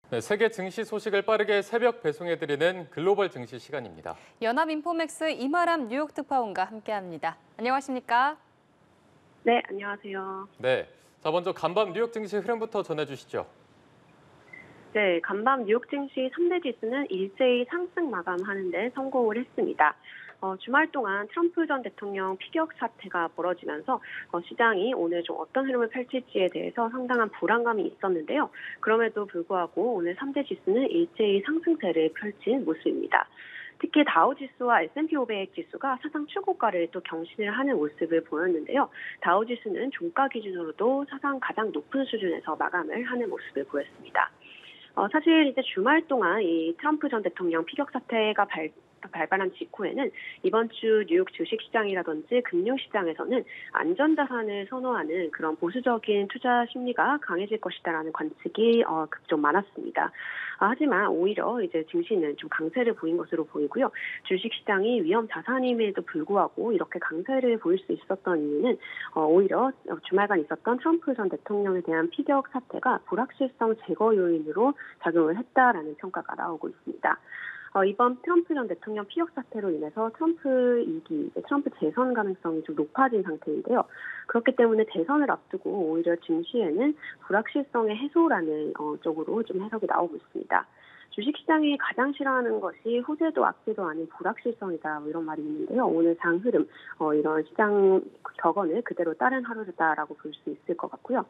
네, 세계 증시 소식을 빠르게 새벽 배송해드리는 글로벌 증시 시간입니다. 연합인포맥스 이마람 뉴욕 특파원과 함께합니다. 안녕하십니까? 네, 안녕하세요. 네, 자 먼저 간밤 뉴욕 증시 흐름부터 전해주시죠. 네, 간밤 뉴욕 증시 3대 지수는 일제히 상승 마감하는 데 성공을 했습니다. 주말 동안 트럼프 전 대통령 피격 사태가 벌어지면서 시장이 오늘 좀 어떤 흐름을 펼칠지에 대해서 상당한 불안감이 있었는데요. 그럼에도 불구하고 오늘 3대 지수는 일제히 상승세를 펼친 모습입니다. 특히 다우지수와 S&P 500 지수가 사상 최고가를 또 경신을 하는 모습을 보였는데요. 다우지수는 종가 기준으로도 사상 가장 높은 수준에서 마감을 하는 모습을 보였습니다. 사실 이제 주말 동안 이 트럼프 전 대통령 피격 사태가 발발한 직후에는 이번 주 뉴욕 주식시장이라든지 금융시장에서는 안전자산을 선호하는 그런 보수적인 투자 심리가 강해질 것이다라는 관측이 좀 많았습니다. 하지만 오히려 이제 증시는 좀 강세를 보인 것으로 보이고요. 주식시장이 위험 자산임에도 불구하고 이렇게 강세를 보일 수 있었던 이유는 오히려 주말간 있었던 트럼프 전 대통령에 대한 피격 사태가 불확실성 제거 요인으로 작용을 했다라는 평가가 나오고 있습니다. 이번 트럼프 전 대통령 피격 사태로 인해서 트럼프 재선 가능성이 좀 높아진 상태인데요. 그렇기 때문에 대선을 앞두고 오히려 증시에는 불확실성의 해소라는 쪽으로 좀 해석이 나오고 있습니다. 주식시장이 가장 싫어하는 것이 호재도 악재도 아닌 불확실성이다 이런 말이 있는데요. 오늘 장 흐름 이런 시장 격언을 그대로 따른 하루다라고 볼 수 있을 것 같고요.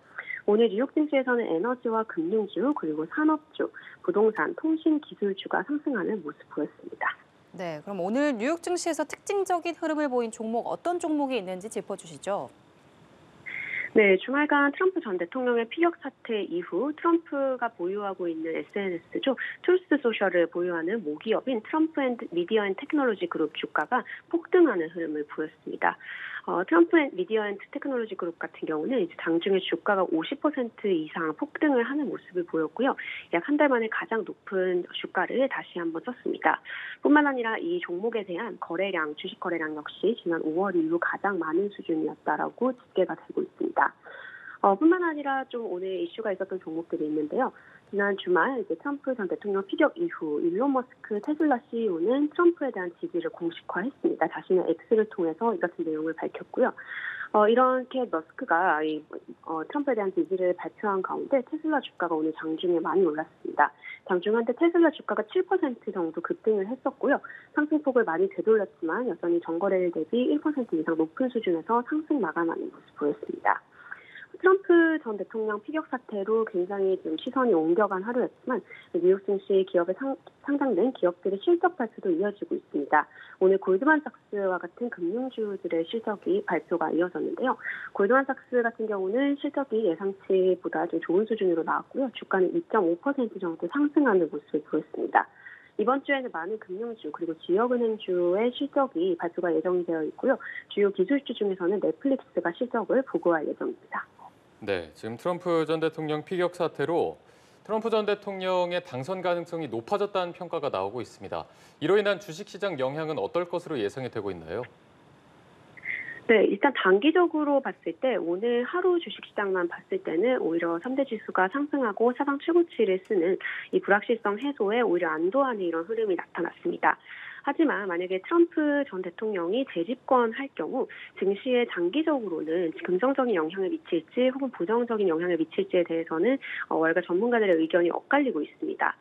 오늘 뉴욕 증시에서는 에너지와 금융주 그리고 산업주, 부동산, 통신, 기술주가 상승하는 모습 보였습니다. 네, 그럼 오늘 뉴욕 증시에서 특징적인 흐름을 보인 종목 어떤 종목이 있는지 짚어주시죠. 네, 주말간 트럼프 전 대통령의 피격 사태 이후 트럼프가 보유하고 있는 SNS죠. 트루스 소셜을 보유하는 모기업인 트럼프 미디어 앤 테크놀로지 그룹 주가가 폭등하는 흐름을 보였습니다. 트럼프 미디어 앤 테크놀로지 그룹 같은 경우는 이제 장중에 주가가 50% 이상 폭등을 하는 모습을 보였고요. 약 한 달 만에 가장 높은 주가를 다시 한번 썼습니다. 뿐만 아니라 이 종목에 대한 거래량, 주식 거래량 역시 지난 5월 이후 가장 많은 수준이었다라고 집계가 되고 있습니다. 뿐만 아니라 좀 오늘 이슈가 있었던 종목들이 있는데요. 지난 주말 이제 트럼프 전 대통령 피격 이후 일론 머스크 테슬라 CEO는 트럼프에 대한 지지를 공식화했습니다. 자신의 X를 통해서 이 같은 내용을 밝혔고요. 이렇게 머스크가 트럼프에 대한 지지를 발표한 가운데 테슬라 주가가 오늘 장중에 많이 올랐습니다. 장중 한때 테슬라 주가가 7% 정도 급등을 했었고요. 상승폭을 많이 되돌렸지만 여전히 전거래일 대비 1% 이상 높은 수준에서 상승 마감하는 모습 보였습니다. 트럼프 전 대통령 피격 사태로 굉장히 좀 시선이 옮겨간 하루였지만 뉴욕 증시 기업에 상장된 기업들의 실적 발표도 이어지고 있습니다. 오늘 골드만삭스와 같은 금융주들의 실적이 발표가 이어졌는데요. 골드만삭스 같은 경우는 실적이 예상치보다 좀 좋은 수준으로 나왔고요. 주가는 2.5% 정도 상승하는 모습을 보였습니다. 이번 주에는 많은 금융주 그리고 지역은행주의 실적이 발표가 예정되어 있고요. 주요 기술주 중에서는 넷플릭스가 실적을 보고할 예정입니다. 네, 지금 트럼프 전 대통령 피격 사태로 트럼프 전 대통령의 당선 가능성이 높아졌다는 평가가 나오고 있습니다. 이로 인한 주식시장 영향은 어떨 것으로 예상이 되고 있나요? 네, 일단 단기적으로 봤을 때 오늘 하루 주식시장만 봤을 때는 오히려 3대 지수가 상승하고 사상 최고치를 쓰는 이 불확실성 해소에 오히려 안도하는 이런 흐름이 나타났습니다. 하지만 만약에 트럼프 전 대통령이 재집권할 경우 증시에 장기적으로는 긍정적인 영향을 미칠지 혹은 부정적인 영향을 미칠지에 대해서는 월가 전문가들의 의견이 엇갈리고 있습니다.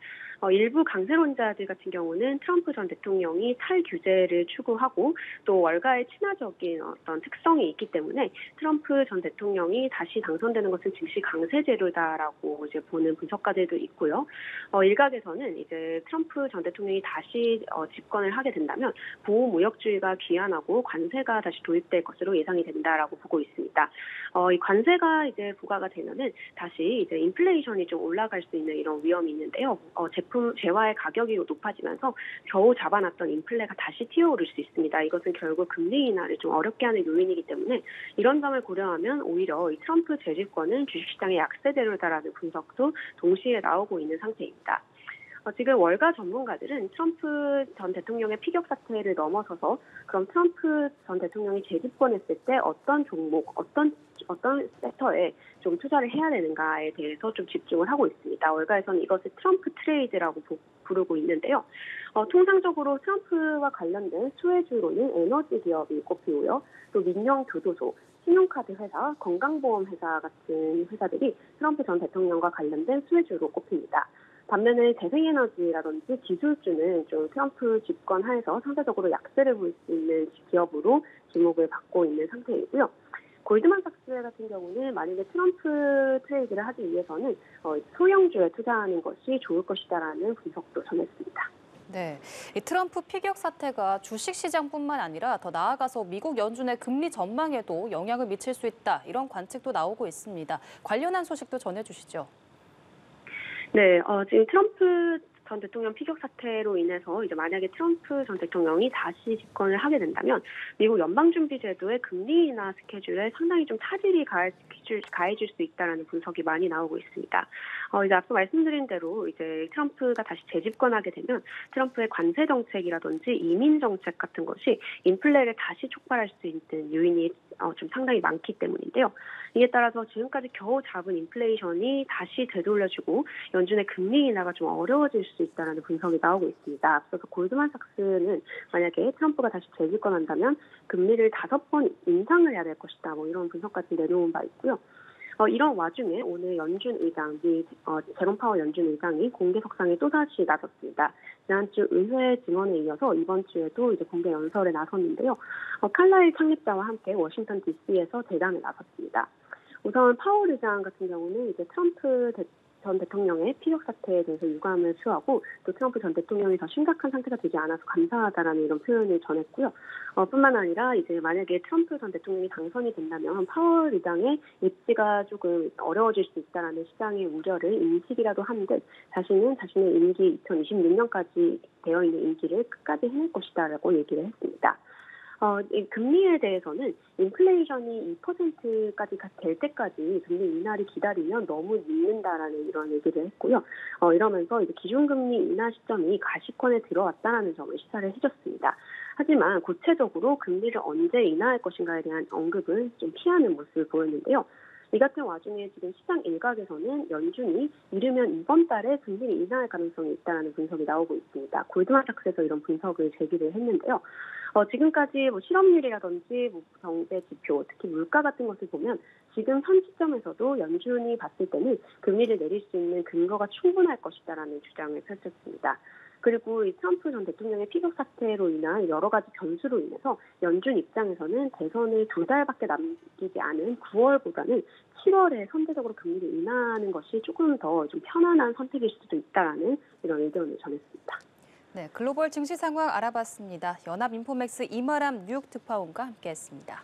일부 강세론자들 같은 경우는 트럼프 전 대통령이 탈규제를 추구하고 또 월가의 친화적인 어떤 특성이 있기 때문에 트럼프 전 대통령이 다시 당선되는 것은 증시 강세 재료다라고 이제 보는 분석가들도 있고요. 일각에서는 이제 트럼프 전 대통령이 다시 집권을 하게 된다면 보호무역주의가 귀환하고 관세가 다시 도입될 것으로 예상이 된다라고 보고 있습니다. 이 관세가 이제 부과가 되면은 다시 이제 인플레이션이 좀 올라갈 수 있는 이런 위험이 있는데요. 제품 재화의 가격이 높아지면서 겨우 잡아놨던 인플레가 다시 튀어오를 수 있습니다. 이것은 결국 금리 인하를 좀 어렵게 하는 요인이기 때문에 이런 점을 고려하면 오히려 이 트럼프 재집권은 주식시장의 약세대로다라는 분석도 동시에 나오고 있는 상태입니다. 지금 월가 전문가들은 트럼프 전 대통령의 피격 사태를 넘어서서 그럼 트럼프 전 대통령이 재집권했을 때 어떤 종목, 어떤 어떤 섹터에 좀 투자를 해야 되는가에 대해서 좀 집중을 하고 있습니다. 월가에서는 이것을 트럼프 트레이드라고 부르고 있는데요. 통상적으로 트럼프와 관련된 수혜주로는 에너지 기업이 꼽히고요. 또 민영 교도소, 신용카드 회사, 건강보험 회사 같은 회사들이 트럼프 전 대통령과 관련된 수혜주로 꼽힙니다. 반면에 재생에너지라든지 기술주는 좀 트럼프 집권 하에서 상대적으로 약세를 보일 수 있는 기업으로 주목을 받고 있는 상태이고요. 골드만삭스 같은 경우는 만약에 트럼프 트레이드를 하기 위해서는 소형주에 투자하는 것이 좋을 것이다라는 분석도 전했습니다. 네, 이 트럼프 피격 사태가 주식시장뿐만 아니라 더 나아가서 미국 연준의 금리 전망에도 영향을 미칠 수 있다. 이런 관측도 나오고 있습니다. 관련한 소식도 전해주시죠. 네, 지금 트럼프 전 대통령 피격 사태로 인해서 이제 만약에 트럼프 전 대통령이 다시 집권을 하게 된다면 미국 연방준비제도의 금리 인하 스케줄에 상당히 좀 차질이 가해질 수 있다라는 분석이 많이 나오고 있습니다. 이제 앞서 말씀드린 대로 이제 트럼프가 다시 재집권하게 되면 트럼프의 관세 정책이라든지 이민 정책 같은 것이 인플레를 다시 촉발할 수 있는 요인이 좀 상당히 많기 때문인데요. 이에 따라서 지금까지 겨우 잡은 인플레이션이 다시 되돌려주고 연준의 금리 인하가 좀 어려워질 수 있다는 분석이 나오고 있습니다. 앞서서 골드만삭스는 만약에 트럼프가 다시 재집권한다면 금리를 5번 인상을 해야 될 것이다. 이런 분석까지 내놓은 바 있고요. 이런 와중에 오늘 연준 의장, 제롬 파월 연준 의장이 공개석상에 또다시 나섰습니다. 지난주 의회 증언에 이어서 이번 주에도 이제 공개 연설에 나섰는데요. 칼라일 창립자와 함께 워싱턴 DC에서 대담에 나섰습니다. 우선 파월 의장 같은 경우는 이제 트럼프 전 대통령의 피격 사태에 대해서 유감을 표하고 또 트럼프 전 대통령이 더 심각한 상태가 되지 않아서 감사하다라는 이런 표현을 전했고요. 뿐만 아니라 이제 만약에 트럼프 전 대통령이 당선이 된다면 파월 의장의 입지가 조금 어려워질 수 있다라는 시장의 우려를 인식이라도 한 듯 자신은 자신의 임기 2026년까지 되어 있는 임기를 끝까지 해낼 것이다라고 얘기를 했습니다. 이 금리에 대해서는 인플레이션이 2%까지 될 때까지 금리 인하를 기다리면 너무 늦는다라는 이런 얘기를 했고요. 이러면서 이제 기준금리 인하 시점이 가시권에 들어왔다라는 점을 시사를 해줬습니다. 하지만 구체적으로 금리를 언제 인하할 것인가에 대한 언급은 좀 피하는 모습을 보였는데요. 이 같은 와중에 지금 시장 일각에서는 연준이 이르면 이번 달에 금리를 인하할 가능성이 있다는 분석이 나오고 있습니다. 골드만삭스에서 이런 분석을 제기를 했는데요. 지금까지 실업률이라든지 경제 지표, 특히 물가 같은 것을 보면 지금 현 시점에서도 연준이 봤을 때는 금리를 내릴 수 있는 근거가 충분할 것이다라는 주장을 펼쳤습니다. 그리고 이 트럼프 전 대통령의 피격 사태로 인한 여러 가지 변수로 인해서 연준 입장에서는 대선을 2달밖에 남기지 않은 9월보다는 7월에 선제적으로 금리를 인하하는 것이 조금 더 좀 편안한 선택일 수도 있다라는 이런 의견을 전했습니다. 네, 글로벌 증시 상황 알아봤습니다. 연합인포맥스 이마람 뉴욕 특파원과 함께했습니다.